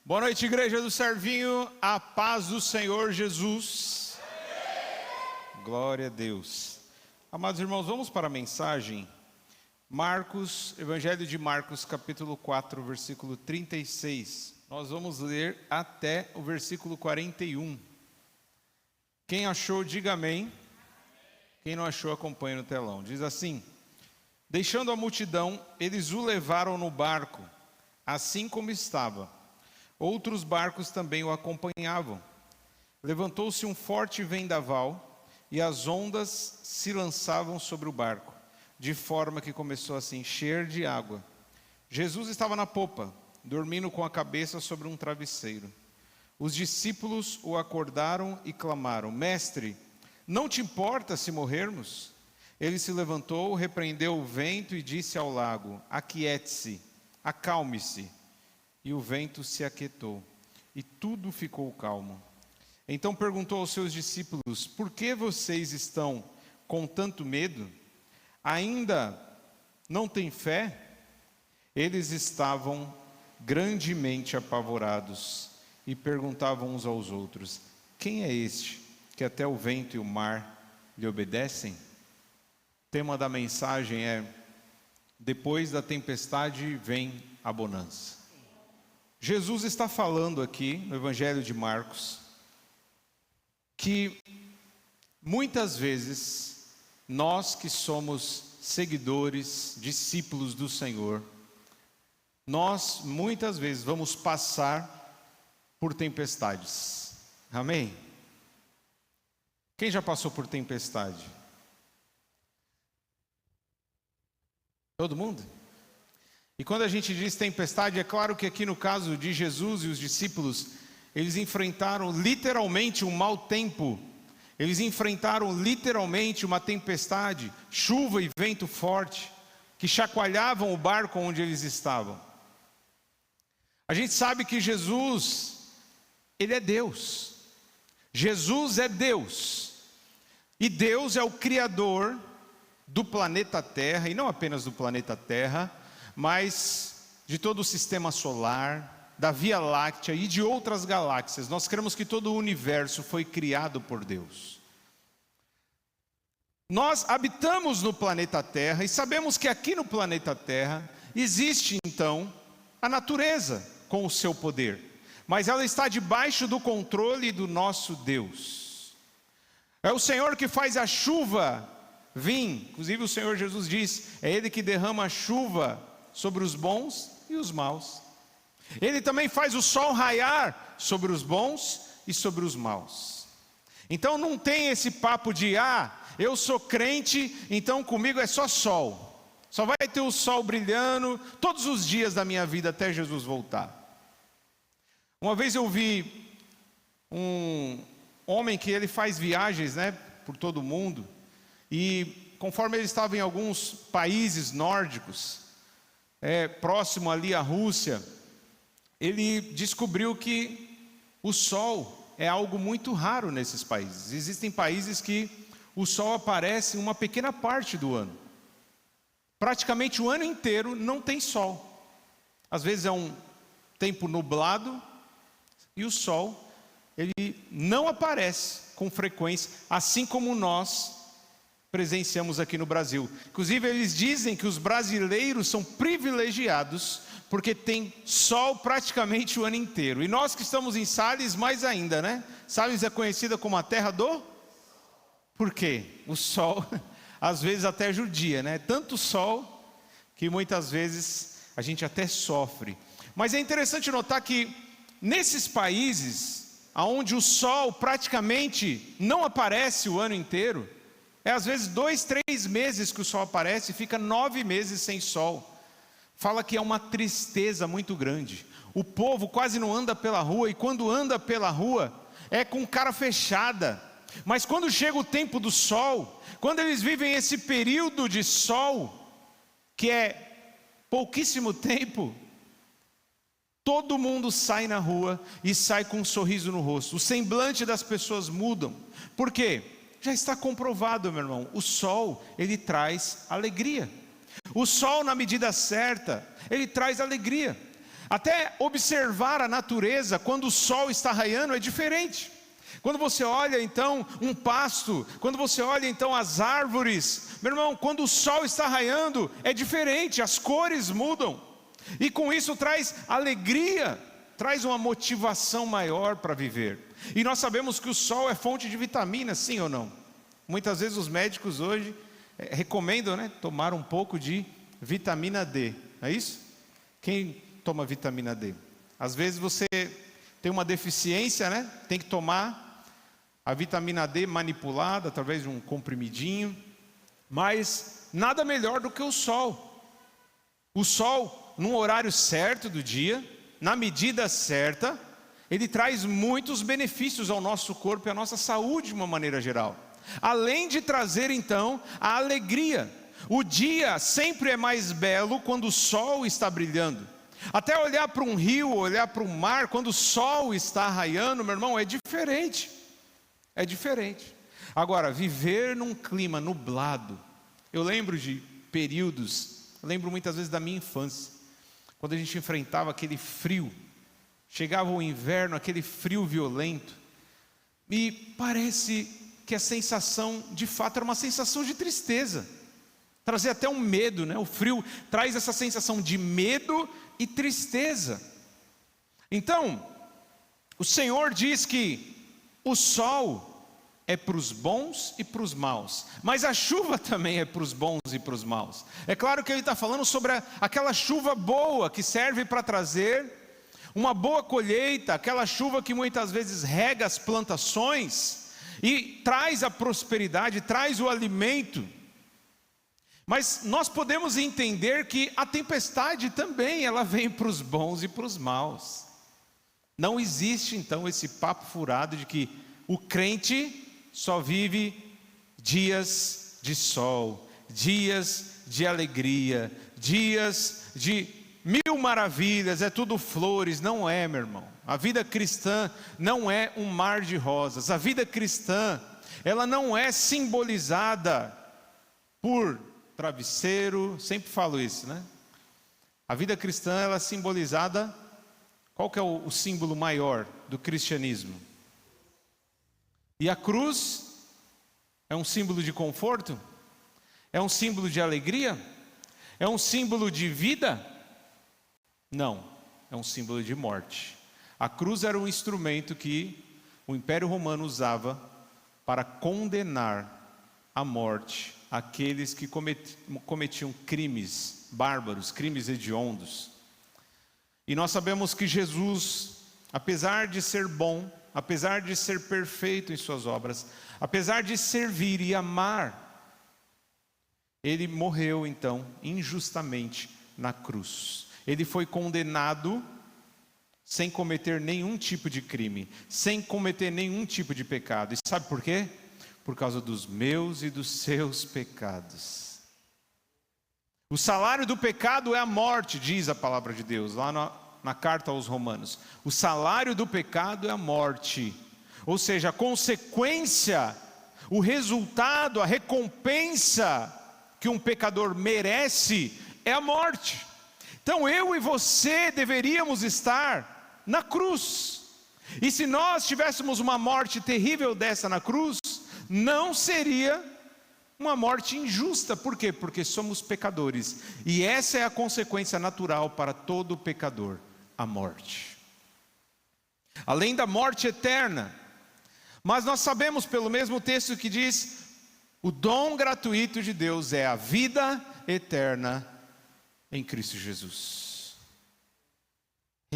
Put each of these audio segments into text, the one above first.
Boa noite, igreja do Servinho, a paz do Senhor Jesus. Glória a Deus. Amados irmãos, vamos para a mensagem. Evangelho de Marcos, capítulo 4, versículo 36. Nós vamos ler até o versículo 41. Quem achou, diga amém. Quem não achou, acompanhe no telão. Diz assim: deixando a multidão, eles o levaram no barco, assim como estava. Outros barcos também o acompanhavam. Levantou-se um forte vendaval, e as ondas se lançavam sobre o barco, de forma que começou a se encher de água. Jesus estava na popa, dormindo com a cabeça sobre um travesseiro. Os discípulos o acordaram e clamaram: Mestre, não te importa se morrermos? Ele se levantou, repreendeu o vento e disse ao lago: aquiete-se, acalme-se. E o vento se aquietou, e tudo ficou calmo. Então perguntou aos seus discípulos: por que vocês estão com tanto medo? Ainda não têm fé? Eles estavam grandemente apavorados e perguntavam uns aos outros: quem é este que até o vento e o mar lhe obedecem? O tema da mensagem é: depois da tempestade vem a bonança. Jesus está falando aqui no Evangelho de Marcos que muitas vezes nós que somos seguidores, discípulos do Senhor, nós muitas vezes vamos passar por tempestades. Amém? Quem já passou por tempestade? Todo mundo? E quando a gente diz tempestade, é claro que aqui no caso de Jesus e os discípulos, eles enfrentaram literalmente um mau tempo. Eles enfrentaram literalmente uma tempestade, chuva e vento forte, que chacoalhavam o barco onde eles estavam. A gente sabe que Jesus, Ele é Deus. Jesus é Deus. E Deus é o Criador do planeta Terra, e não apenas do planeta Terra, mas de todo o sistema solar, da Via Láctea e de outras galáxias. Nós cremos que todo o universo foi criado por Deus. Nós habitamos no planeta Terra e sabemos que aqui no planeta Terra existe então a natureza com o seu poder, mas ela está debaixo do controle do nosso Deus. É o Senhor que faz a chuva vir, inclusive o Senhor Jesus diz: é Ele que derrama a chuva sobre os bons e os maus. Ele também faz o sol raiar sobre os bons e sobre os maus. Então não tem esse papo de: eu sou crente, então comigo é só sol. Só vai ter o sol brilhando todos os dias da minha vida até Jesus voltar. Uma vez eu vi um homem que ele faz viagens, por todo o mundo. E conforme ele estava em alguns países nórdicos, próximo ali à Rússia, ele descobriu que o sol é algo muito raro nesses países. Existem países que o sol aparece em uma pequena parte do ano. Praticamente o ano inteiro não tem sol. Às vezes é um tempo nublado e o sol, ele não aparece com frequência, assim como nós presenciamos aqui no Brasil. Inclusive eles dizem que os brasileiros são privilegiados porque tem sol praticamente o ano inteiro. E nós que estamos em Sales, mais ainda, Sales é conhecida como a terra do... Por quê? O sol, às vezes até judia, Tanto sol que muitas vezes a gente até sofre. Mas é interessante notar que nesses países onde o sol praticamente não aparece o ano inteiro, às vezes 2, 3 meses que o sol aparece, fica 9 meses sem sol. Fala que é uma tristeza muito grande. O povo quase não anda pela rua, e quando anda pela rua, é com cara fechada. Mas quando chega o tempo do sol, quando eles vivem esse período de sol, que é pouquíssimo tempo, todo mundo sai na rua e sai com um sorriso no rosto. O semblante das pessoas mudam. Por quê? Já está comprovado, meu irmão, o sol, ele traz alegria. O sol, na medida certa, ele traz alegria. Até observar a natureza quando o sol está raiando é diferente. Quando você olha então um pasto, quando você olha então as árvores, meu irmão, quando o sol está raiando é diferente, as cores mudam. E com isso traz alegria, traz uma motivação maior para viver. E nós sabemos que o sol é fonte de vitaminas, sim ou não? Muitas vezes os médicos hoje recomendam, né, tomar um pouco de vitamina D, é isso? Quem toma vitamina D? Às vezes você tem uma deficiência, né? Tem que tomar a vitamina D manipulada através de um comprimidinho, mas nada melhor do que o sol. O sol, num horário certo do dia, na medida certa, ele traz muitos benefícios ao nosso corpo e à nossa saúde de uma maneira geral. Além de trazer então a alegria. O dia sempre é mais belo quando o sol está brilhando. Até olhar para um rio, olhar para o mar, quando o sol está raiando, meu irmão, é diferente. É diferente. Agora, viver num clima nublado, eu lembro de períodos, lembro muitas vezes da minha infância, quando a gente enfrentava aquele frio, chegava o inverno, aquele frio violento, e parece que a sensação, de fato, era uma sensação de tristeza, trazia até um medo, né? O frio traz essa sensação de medo e tristeza. Então, o Senhor diz que o sol é para os bons e para os maus, mas a chuva também é para os bons e para os maus. É claro que ele está falando sobre aquela chuva boa que serve para trazer uma boa colheita, aquela chuva que muitas vezes rega as plantações e traz a prosperidade, traz o alimento. Mas nós podemos entender que a tempestade também, ela vem para os bons e para os maus. Não existe então esse papo furado de que o crente só vive dias de sol, dias de alegria, dias de mil maravilhas, é tudo flores. Não é, meu irmão. A vida cristã não é um mar de rosas. A vida cristã, ela não é simbolizada por travesseiro, sempre falo isso, né? A vida cristã, ela é simbolizada, qual que é o símbolo maior do cristianismo? E a cruz é um símbolo de conforto? É um símbolo de alegria? É um símbolo de vida? Não, é um símbolo de morte. A cruz era um instrumento que o Império Romano usava para condenar à morte aqueles que cometiam crimes bárbaros, crimes hediondos. E nós sabemos que Jesus, apesar de ser bom, apesar de ser perfeito em suas obras, apesar de servir e amar, ele morreu então injustamente na cruz. Ele foi condenado sem cometer nenhum tipo de crime, sem cometer nenhum tipo de pecado. E sabe por quê? Por causa dos meus e dos seus pecados. O salário do pecado é a morte, diz a palavra de Deus, lá na carta aos Romanos. O salário do pecado é a morte. Ou seja, a consequência, o resultado, a recompensa que um pecador merece é a morte. Então eu e você deveríamos estar na cruz. E se nós tivéssemos uma morte terrível dessa na cruz, não seria uma morte injusta. Por quê? Porque somos pecadores. E essa é a consequência natural para todo pecador, a morte. Além da morte eterna. Mas nós sabemos pelo mesmo texto que diz: o dom gratuito de Deus é a vida eterna em Cristo Jesus.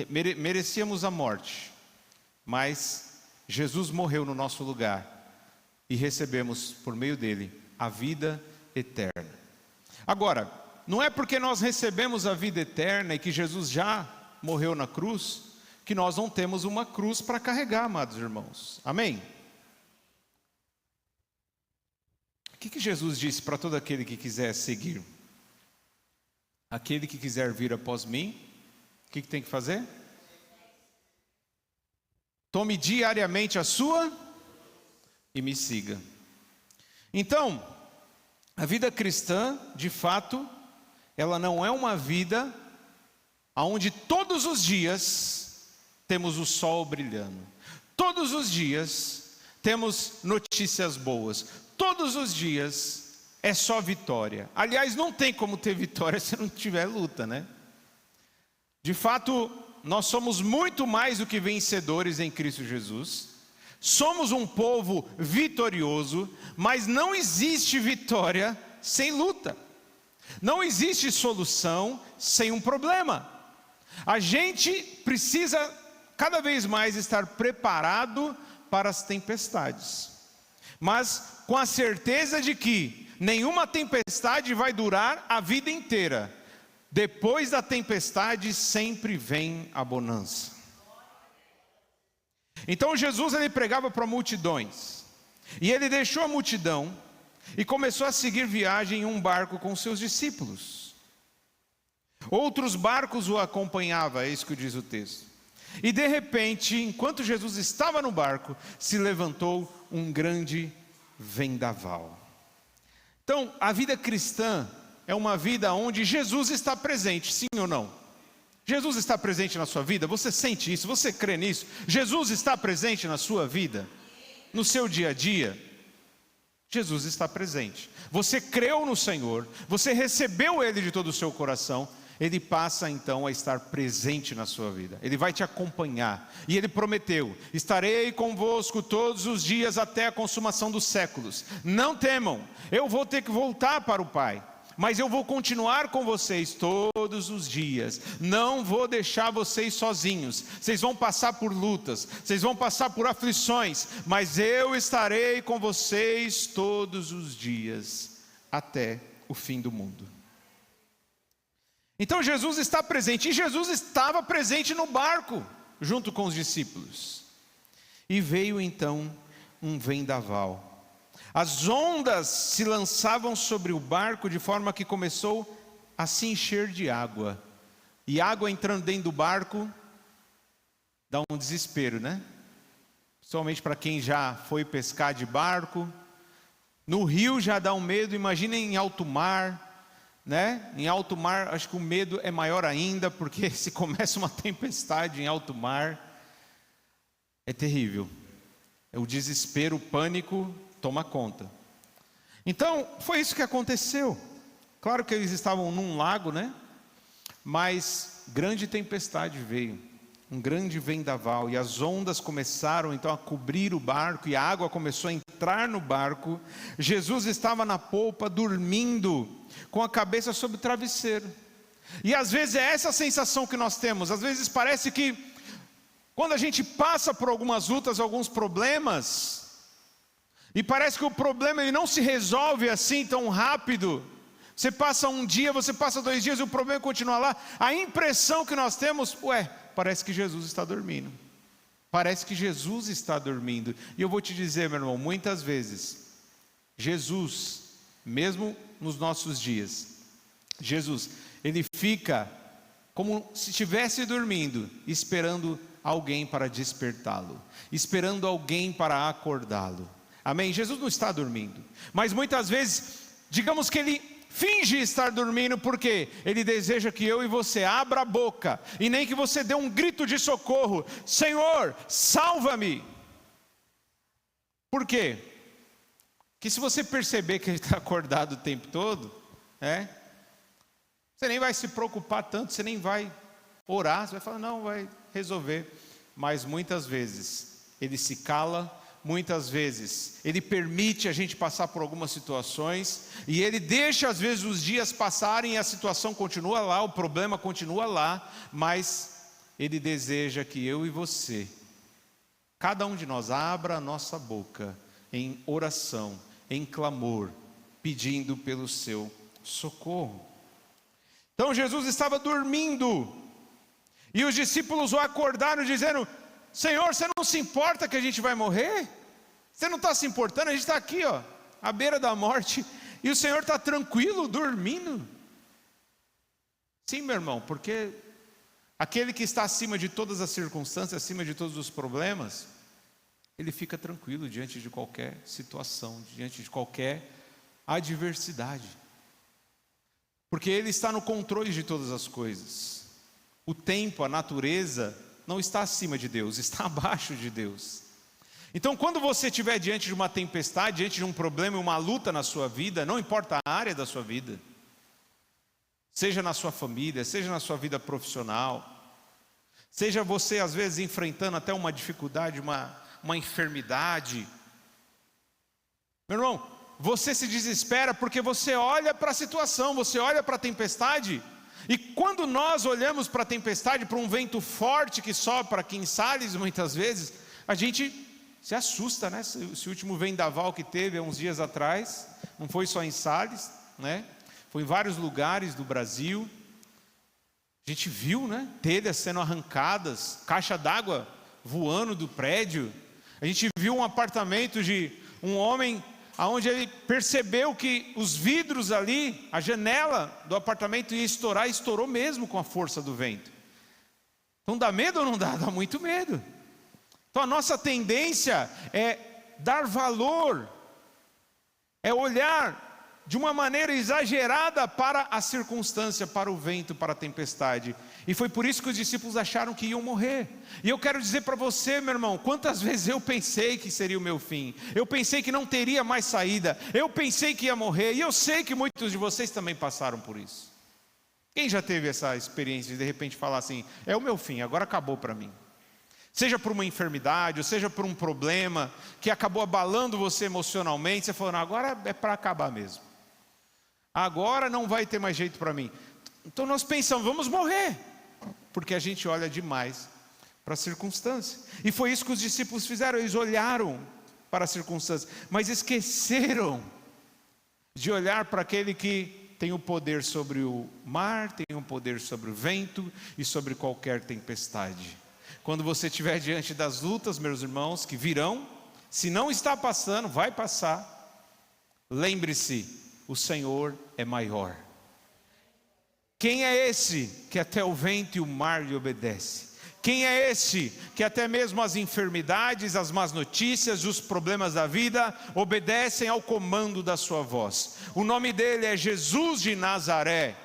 Merecíamos a morte, mas Jesus morreu no nosso lugar. E recebemos, por meio dele, a vida eterna. Agora, não é porque nós recebemos a vida eterna e que Jesus já morreu na cruz, que nós não temos uma cruz para carregar, amados irmãos. Amém? O que Jesus disse para todo aquele que quiser seguir? Aquele que quiser vir após mim, o que tem que fazer? Tome diariamente a sua e me siga. Então, a vida cristã, de fato, ela não é uma vida onde todos os dias temos o sol brilhando, todos os dias temos notícias boas, todos os dias é só vitória. Aliás, não tem como ter vitória se não tiver luta, né? De fato, nós somos muito mais do que vencedores em Cristo Jesus. Somos um povo vitorioso, mas não existe vitória sem luta. Não existe solução sem um problema. A gente precisa cada vez mais estar preparado para as tempestades, mas com a certeza de que nenhuma tempestade vai durar a vida inteira. Depois da tempestade sempre vem a bonança. Então Jesus, ele pregava para multidões, e ele deixou a multidão e começou a seguir viagem em um barco com seus discípulos. Outros barcos o acompanhavam, é isso que diz o texto. E de repente, enquanto Jesus estava no barco, se levantou um grande vendaval. Então, a vida cristã é uma vida onde Jesus está presente, sim ou não? Jesus está presente na sua vida? Você sente isso? Você crê nisso? Jesus está presente na sua vida? No seu dia a dia? Jesus está presente. Você creu no Senhor, você recebeu Ele de todo o seu coração, Ele passa então a estar presente na sua vida. Ele vai te acompanhar. E Ele prometeu: estarei convosco todos os dias até a consumação dos séculos. Não temam, eu vou ter que voltar para o Pai, mas eu vou continuar com vocês todos os dias. Não vou deixar vocês sozinhos. Vocês vão passar por lutas, vocês vão passar por aflições, mas eu estarei com vocês todos os dias, até o fim do mundo. Então Jesus está presente, e Jesus estava presente no barco, junto com os discípulos. E veio então um vendaval. As ondas se lançavam sobre o barco de forma que começou a se encher de água. E água entrando dentro do barco dá um desespero, né? Principalmente para quem já foi pescar de barco. No rio já dá um medo, imagina em alto mar, né? Em alto mar acho que o medo é maior ainda, porque se começa uma tempestade em alto mar, é terrível. É o desespero, o pânico toma conta. Então, foi isso que aconteceu. Claro que eles estavam num lago, né? Mas grande tempestade veio, um grande vendaval, e as ondas começaram então a cobrir o barco, e a água começou a entrar no barco. Jesus estava na polpa, dormindo, com a cabeça sobre o travesseiro. E às vezes é essa a sensação que nós temos. Às vezes parece que quando a gente passa por algumas lutas, alguns problemas, e parece que o problema ele não se resolve assim tão rápido. Você passa um dia, você passa 2 dias e o problema continua lá. A impressão que nós temos, parece que Jesus está dormindo. Parece que Jesus está dormindo. E eu vou te dizer, meu irmão, muitas vezes, Jesus, mesmo nos nossos dias, Jesus, ele fica como se estivesse dormindo, esperando alguém para despertá-lo, esperando alguém para acordá-lo. Amém? Jesus não está dormindo, mas muitas vezes, digamos que ele finge estar dormindo, porque ele deseja que eu e você abra a boca, e nem que você dê um grito de socorro: Senhor, salva-me. Por quê? Porque se você perceber que ele está acordado o tempo todo, você nem vai se preocupar tanto, você nem vai orar, você vai falar, não, vai resolver. Mas muitas vezes ele se cala, muitas vezes ele permite a gente passar por algumas situações, e ele deixa às vezes os dias passarem e a situação continua lá, o problema continua lá, mas ele deseja que eu e você, cada um de nós, abra a nossa boca em oração, em clamor, pedindo pelo seu socorro. Então Jesus estava dormindo, e os discípulos o acordaram dizendo: Senhor, você não se importa que a gente vai morrer? Você não está se importando? A gente está aqui, à beira da morte, e o Senhor está tranquilo, dormindo? Sim, meu irmão, porque aquele que está acima de todas as circunstâncias, acima de todos os problemas, ele fica tranquilo diante de qualquer situação, diante de qualquer adversidade, porque ele está no controle de todas as coisas. o tempo, a natureza, não está acima de Deus, está abaixo de Deus. Então, quando você estiver diante de uma tempestade, diante de um problema, uma luta na sua vida, não importa a área da sua vida, seja na sua família, seja na sua vida profissional, seja você às vezes enfrentando até uma dificuldade, uma enfermidade, meu irmão, você se desespera porque você olha para a situação, você olha para a tempestade, e quando nós olhamos para a tempestade, para um vento forte que sopra aqui em Sales, muitas vezes, a gente se assusta, né? Esse último vendaval que teve há uns dias atrás, não foi só em Sales, né? Foi em vários lugares do Brasil. A gente viu, né? Telhas sendo arrancadas, caixa d'água voando do prédio. A gente viu um apartamento de um homem, onde ele percebeu que os vidros ali, a janela do apartamento ia estourar, e estourou mesmo com a força do vento. Então dá medo ou não dá? Dá muito medo. Então a nossa tendência é dar valor, é olhar de uma maneira exagerada para a circunstância, para o vento, para a tempestade. E foi por isso que os discípulos acharam que iam morrer. E eu quero dizer para você, meu irmão, quantas vezes eu pensei que seria o meu fim, eu pensei que não teria mais saída, eu pensei que ia morrer, e eu sei que muitos de vocês também passaram por isso. Quem já teve essa experiência de repente falar assim, é o meu fim, agora acabou para mim? Seja por uma enfermidade, ou seja por um problema que acabou abalando você emocionalmente, você falou, não, agora é para acabar mesmo. Agora não vai ter mais jeito para mim. Então nós pensamos, vamos morrer, porque a gente olha demais para a circunstância. E foi isso que os discípulos fizeram, eles olharam para a circunstância, mas esqueceram de olhar para aquele que tem o poder sobre o mar, tem o poder sobre o vento e sobre qualquer tempestade. Quando você estiver diante das lutas, meus irmãos, que virão, se não está passando, vai passar, lembre-se, o Senhor é maior. Quem é esse que até o vento e o mar lhe obedece? Quem é esse que até mesmo as enfermidades, as más notícias, os problemas da vida obedecem ao comando da sua voz? O nome dele é Jesus de Nazaré.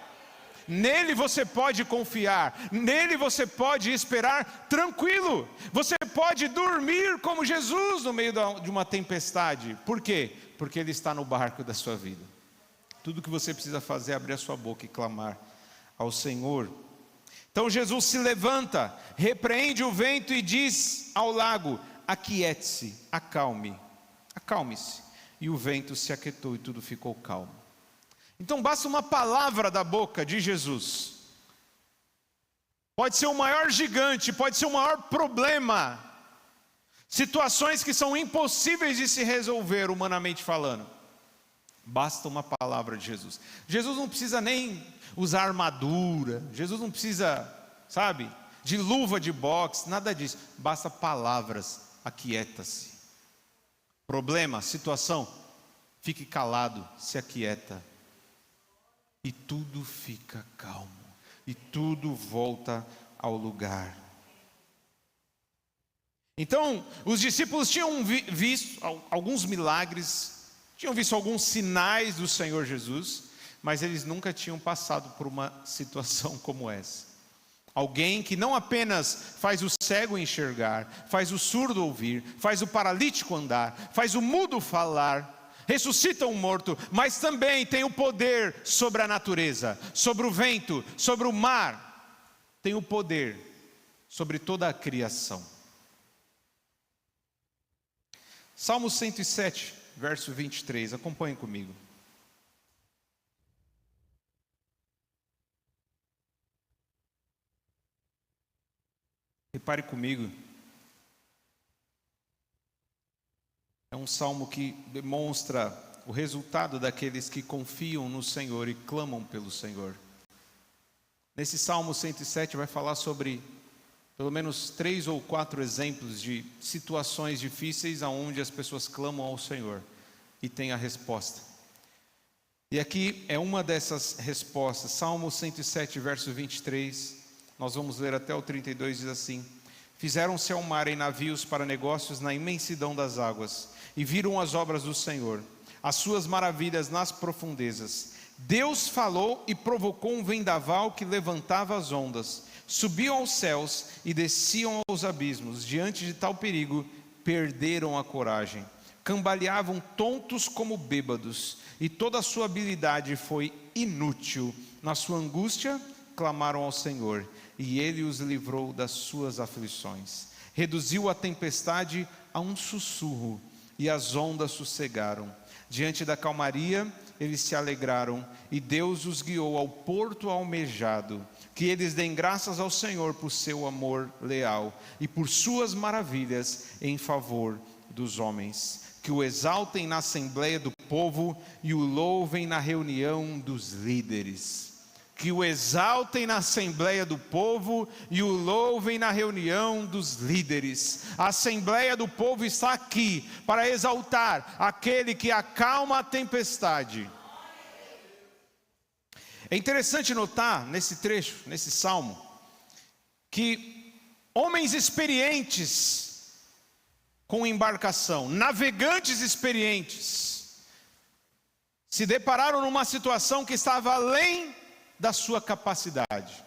Nele você pode confiar, nele você pode esperar tranquilo, você pode dormir como Jesus no meio de uma tempestade. Por quê? Porque ele está no barco da sua vida. Tudo que você precisa fazer é abrir a sua boca e clamar ao Senhor. Então Jesus se levanta, repreende o vento e diz ao lago, aquiete-se, acalme-se. E o vento se aquietou e tudo ficou calmo. Então basta uma palavra da boca de Jesus. Pode ser o maior gigante, pode ser o maior problema, situações que são impossíveis de se resolver humanamente falando. Basta uma palavra de Jesus. Jesus não precisa nem usar armadura, Jesus não precisa, sabe, de luva de boxe, nada disso. Basta palavras, aquieta-se. Problema, situação, fique calado, se aquieta. E tudo fica calmo, e tudo volta ao lugar. Então, os discípulos tinham visto alguns milagres, tinham visto alguns sinais do Senhor Jesus, mas eles nunca tinham passado por uma situação como essa. Alguém que não apenas faz o cego enxergar, faz o surdo ouvir, faz o paralítico andar, faz o mudo falar, ressuscita um morto, mas também tem o poder sobre a natureza, sobre o vento, sobre o mar, tem o poder sobre toda a criação. Salmo 107, verso 23, acompanhe comigo. Repare comigo. É um salmo que demonstra o resultado daqueles que confiam no Senhor e clamam pelo Senhor. Nesse Salmo 107 vai falar sobre pelo menos 3 ou 4 exemplos de situações difíceis aonde as pessoas clamam ao Senhor e tem a resposta. E aqui é uma dessas respostas. Salmo 107, verso 23, nós vamos ler até o 32, diz assim: fizeram-se ao mar em navios para negócios na imensidão das águas, e viram as obras do Senhor, as suas maravilhas nas profundezas. Deus falou e provocou um vendaval que levantava as ondas. Subiam aos céus e desciam aos abismos. Diante de tal perigo, perderam a coragem. Cambaleavam tontos como bêbados, e toda a sua habilidade foi inútil. Na sua angústia, clamaram ao Senhor, e Ele os livrou das suas aflições. Reduziu a tempestade a um sussurro, e as ondas sossegaram. Diante da calmaria, eles se alegraram, e Deus os guiou ao porto almejado. Que eles deem graças ao Senhor por seu amor leal, e por suas maravilhas em favor dos homens. Que o exaltem na assembleia do povo, e o louvem na reunião dos líderes. Que o exaltem na assembleia do povo e o louvem na reunião dos líderes. A assembleia do povo está aqui para exaltar aquele que acalma a tempestade. É interessante notar nesse trecho, nesse salmo, que homens experientes com embarcação, navegantes experientes, se depararam numa situação que estava além da sua capacidade.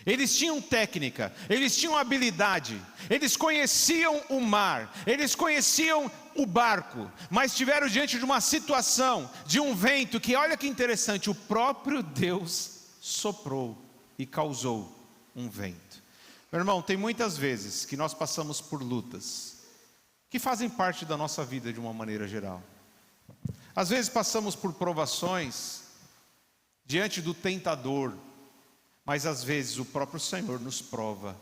Eles tinham técnica, eles tinham habilidade, eles conheciam o mar, eles conheciam o barco, mas estiveram diante de uma situação, de um vento que, olha que interessante, o próprio Deus soprou e causou um vento. Meu irmão, tem muitas vezes que nós passamos por lutas que fazem parte da nossa vida de uma maneira geral. Às vezes passamos por provações diante do tentador, mas às vezes o próprio Senhor nos prova.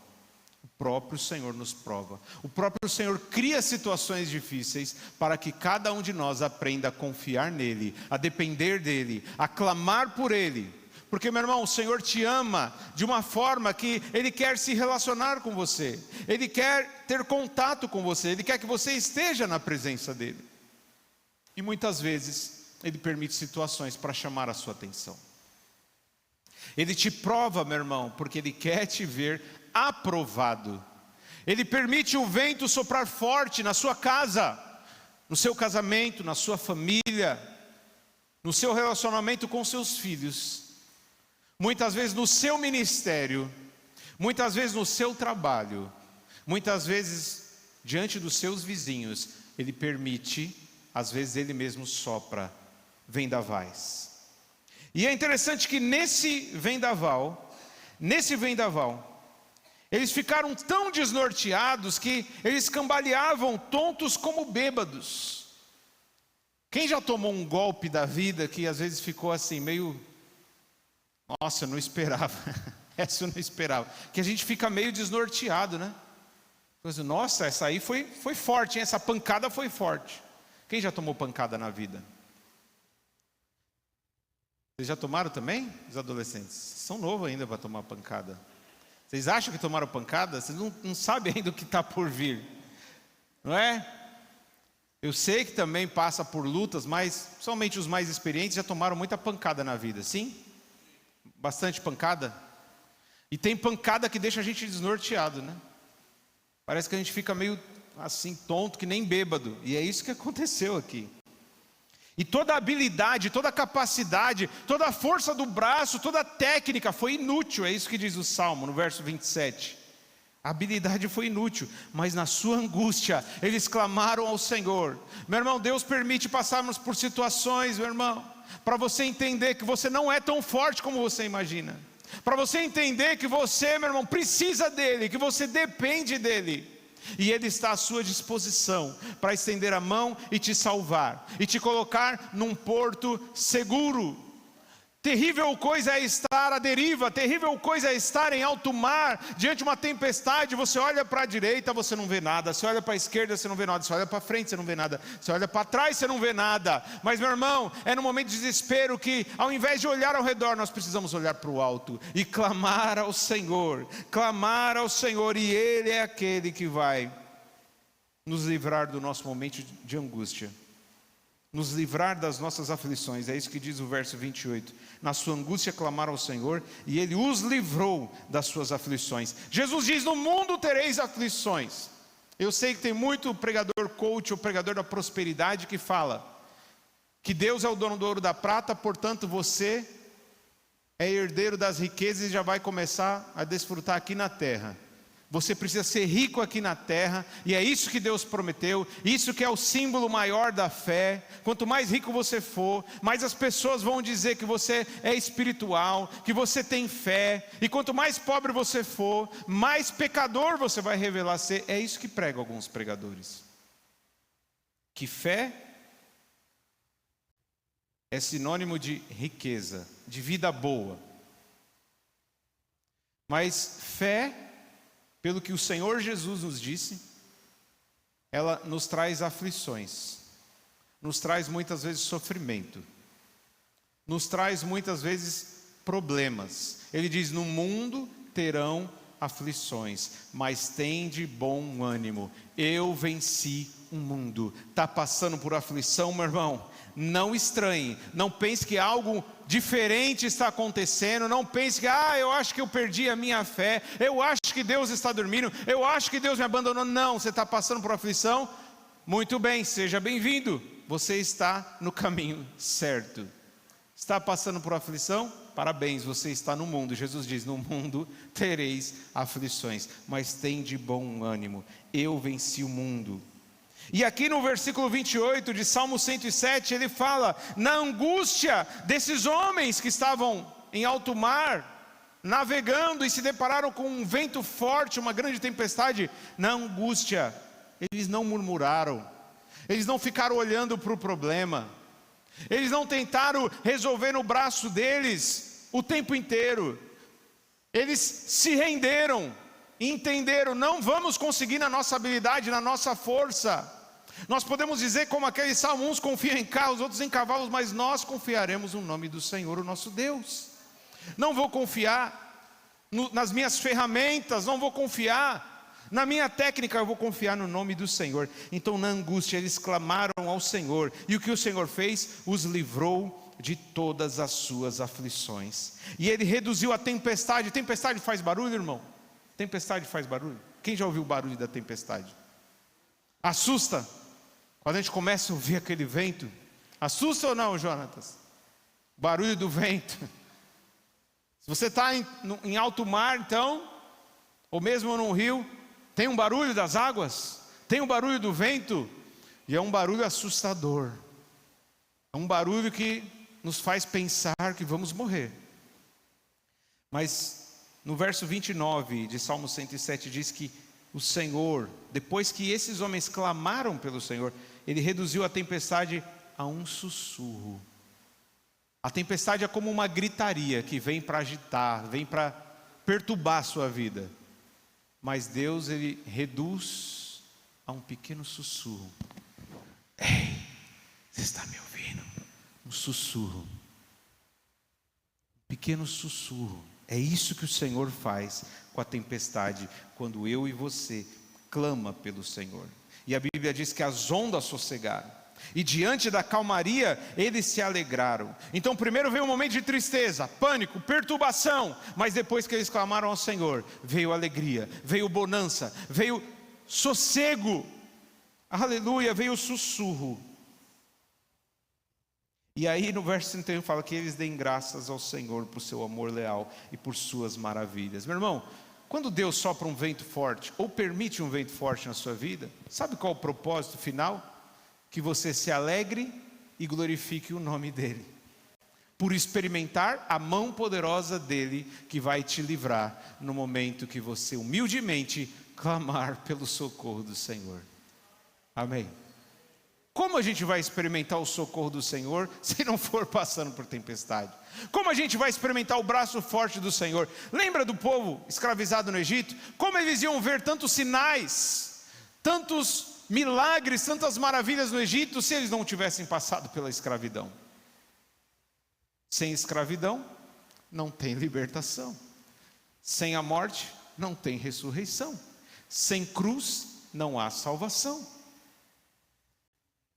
O próprio Senhor nos prova. O próprio Senhor cria situações difíceis para que cada um de nós aprenda a confiar nele, a depender dele, a clamar por ele. Porque, meu irmão, o Senhor te ama de uma forma que Ele quer se relacionar com você. Ele quer ter contato com você. Ele quer que você esteja na presença dele. E muitas vezes Ele permite situações para chamar a sua atenção. Ele te prova, meu irmão, porque Ele quer te ver aprovado. Ele permite o vento soprar forte na sua casa, no seu casamento, na sua família, no seu relacionamento com seus filhos, muitas vezes no seu ministério, muitas vezes no seu trabalho, muitas vezes diante dos seus vizinhos. Ele permite, às vezes Ele mesmo sopra vendavais. E é interessante que nesse vendaval, eles ficaram tão desnorteados que eles cambaleavam tontos como bêbados. Quem já tomou um golpe da vida que às vezes ficou assim meio... Nossa, eu não esperava. Essa eu não esperava. Que a gente fica meio desnorteado, né? Nossa, essa aí foi forte, hein? Essa pancada foi forte. Quem já tomou pancada na vida? Vocês já tomaram também? Os adolescentes? Vocês são novos ainda para tomar pancada. Vocês acham que tomaram pancada? Vocês não sabem ainda o que está por vir. Não é? Eu sei que também passa por lutas, mas somente os mais experientes já tomaram muita pancada na vida, sim? Bastante pancada. E tem pancada que deixa a gente desnorteado, né? Parece que a gente fica meio assim tonto, que nem bêbado. E é isso que aconteceu aqui. E toda a habilidade, toda a capacidade, toda a força do braço, toda a técnica foi inútil. É isso que diz o Salmo no verso 27. A habilidade foi inútil, mas na sua angústia eles clamaram ao Senhor. Meu irmão, Deus permite passarmos por situações, meu irmão, para você entender que você não é tão forte como você imagina. Para você entender que você, meu irmão, precisa dele, que você depende dele. E Ele está à sua disposição para estender a mão e te salvar, e te colocar num porto seguro. Terrível coisa é estar à deriva, terrível coisa é estar em alto mar, diante de uma tempestade. Você olha para a direita, você não vê nada. Você olha para a esquerda, você não vê nada. Você olha para frente, você não vê nada. Você olha para trás, você não vê nada. Mas, meu irmão, é no momento de desespero que, ao invés de olhar ao redor, nós precisamos olhar para o alto e clamar ao Senhor. Clamar ao Senhor, e Ele é aquele que vai nos livrar do nosso momento de angústia, nos livrar das nossas aflições. É isso que diz o verso 28. Na sua angústia clamaram ao Senhor, e Ele os livrou das suas aflições. Jesus diz: no mundo tereis aflições. Eu sei que tem muito pregador coach, ou pregador da prosperidade, que fala que Deus é o dono do ouro e da prata, portanto você é herdeiro das riquezas e já vai começar a desfrutar aqui na terra. Você precisa ser rico aqui na terra, e é isso que Deus prometeu, isso que é o símbolo maior da fé. Quanto mais rico você for, mais as pessoas vão dizer que você é espiritual, que você tem fé, e quanto mais pobre você for, mais pecador você vai revelar ser. É isso que pregam alguns pregadores. Que fé é sinônimo de riqueza, de vida boa. Mas fé, pelo que o Senhor Jesus nos disse, ela nos traz aflições, nos traz muitas vezes sofrimento, nos traz muitas vezes problemas. Ele diz: no mundo terão aflições, mas tende bom ânimo, eu venci o mundo. Está passando por aflição, meu irmão? Não estranhe, não pense que algo diferente está acontecendo, não pense que, eu acho que eu perdi a minha fé, eu acho que Deus está dormindo, eu acho que Deus me abandonou. Não, você está passando por aflição? Muito bem, seja bem-vindo, você está no caminho certo. Está passando por aflição? Parabéns, você está no mundo. Jesus diz: no mundo tereis aflições, mas tem de bom ânimo, eu venci o mundo. E aqui no versículo 28 de Salmo 107, ele fala: na angústia desses homens que estavam em alto mar, navegando e se depararam com um vento forte, uma grande tempestade, na angústia, eles não murmuraram, eles não ficaram olhando para o problema, eles não tentaram resolver no braço deles o tempo inteiro, eles se renderam, entenderam: não vamos conseguir na nossa habilidade, na nossa força. Nós podemos dizer como aquele salmo: uns confiam em carros, outros em cavalos, mas nós confiaremos no nome do Senhor, o nosso Deus. Não vou confiar nas minhas ferramentas, não vou confiar na minha técnica, eu vou confiar no nome do Senhor. Então na angústia eles clamaram ao Senhor, e o que o Senhor fez? Os livrou de todas as suas aflições, e Ele reduziu a tempestade. Tempestade faz barulho, irmão? Tempestade faz barulho? Quem já ouviu o barulho da tempestade? Assusta? Quando a gente começa a ouvir aquele vento, assusta ou não, Jonatas? Barulho do vento. Se você está em alto mar, então, ou mesmo num rio, tem um barulho das águas, tem um barulho do vento, e é um barulho assustador. É um barulho que nos faz pensar que vamos morrer. Mas no verso 29 de Salmo 107 diz que o Senhor, depois que esses homens clamaram pelo Senhor, Ele reduziu a tempestade a um sussurro. A tempestade é como uma gritaria que vem para agitar, vem para perturbar a sua vida. Mas Deus, Ele reduz a um pequeno sussurro. Ei, você está me ouvindo? Um sussurro. Um pequeno sussurro. É isso que o Senhor faz com a tempestade, quando eu e você clama pelo Senhor. E a Bíblia diz que as ondas sossegaram, e diante da calmaria eles se alegraram. Então primeiro veio um momento de tristeza, pânico, perturbação, mas depois que eles clamaram ao Senhor, veio alegria, veio bonança, veio sossego, aleluia, veio sussurro. E aí no verso 31 fala que eles deem graças ao Senhor por seu amor leal e por suas maravilhas. Meu irmão, quando Deus sopra um vento forte, ou permite um vento forte na sua vida, sabe qual é o propósito final? Que você se alegre e glorifique o nome dEle, por experimentar a mão poderosa dEle, que vai te livrar no momento que você humildemente clamar pelo socorro do Senhor. Amém? Como a gente vai experimentar o socorro do Senhor se não for passando por tempestade? Como a gente vai experimentar o braço forte do Senhor? Lembra do povo escravizado no Egito? Como eles iam ver tantos sinais, tantos milagres, tantas maravilhas no Egito, se eles não tivessem passado pela escravidão? Sem escravidão, não tem libertação. Sem a morte, não tem ressurreição. Sem cruz, não há salvação.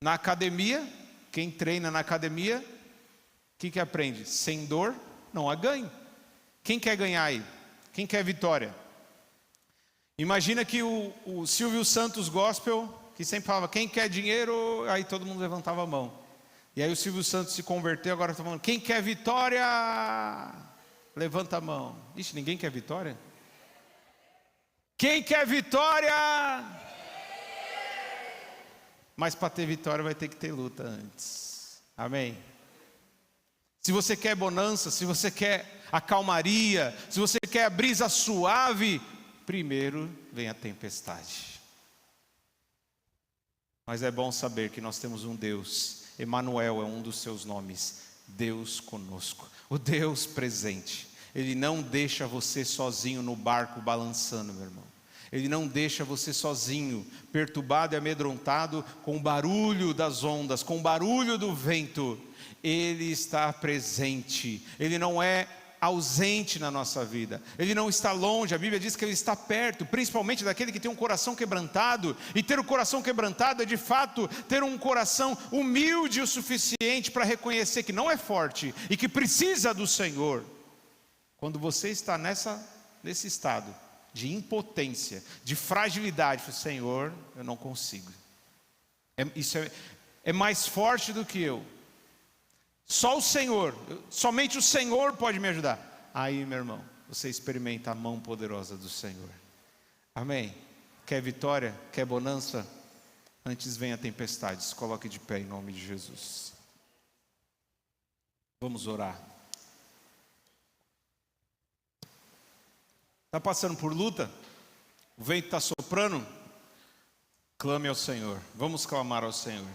Na academia, quem treina na academia, o que aprende? Sem dor, não há ganho. Quem quer ganhar aí? Quem quer vitória? Imagina que o Silvio Santos Gospel, que sempre falava, quem quer dinheiro? Aí todo mundo levantava a mão. E aí o Silvio Santos se converteu, agora está falando, quem quer vitória? Levanta a mão. Ixi, ninguém quer vitória? Quem quer vitória? Mas para ter vitória vai ter que ter luta antes. Amém? Se você quer bonança, se você quer a calmaria, se você quer a brisa suave, primeiro vem a tempestade. Mas é bom saber que nós temos um Deus, Emanuel é um dos seus nomes, Deus conosco, o Deus presente. Ele não deixa você sozinho no barco balançando, meu irmão. Ele não deixa você sozinho, perturbado e amedrontado com o barulho das ondas, com o barulho do vento. Ele está presente, Ele não é ausente na nossa vida, Ele não está longe. A Bíblia diz que Ele está perto, principalmente daquele que tem um coração quebrantado. E ter o coração quebrantado é de fato ter um coração humilde o suficiente para reconhecer que não é forte e que precisa do Senhor. Quando você está nesse estado de impotência, de fragilidade, Senhor, eu não consigo, isso é mais forte do que eu. Só o Senhor, somente o Senhor pode me ajudar. Aí, meu irmão, você experimenta a mão poderosa do Senhor. Amém? Quer vitória? Quer bonança? Antes vem a tempestade. Se coloque de pé em nome de Jesus. Vamos orar. Está passando por luta? O vento está soprando? Clame ao Senhor. Vamos clamar ao Senhor.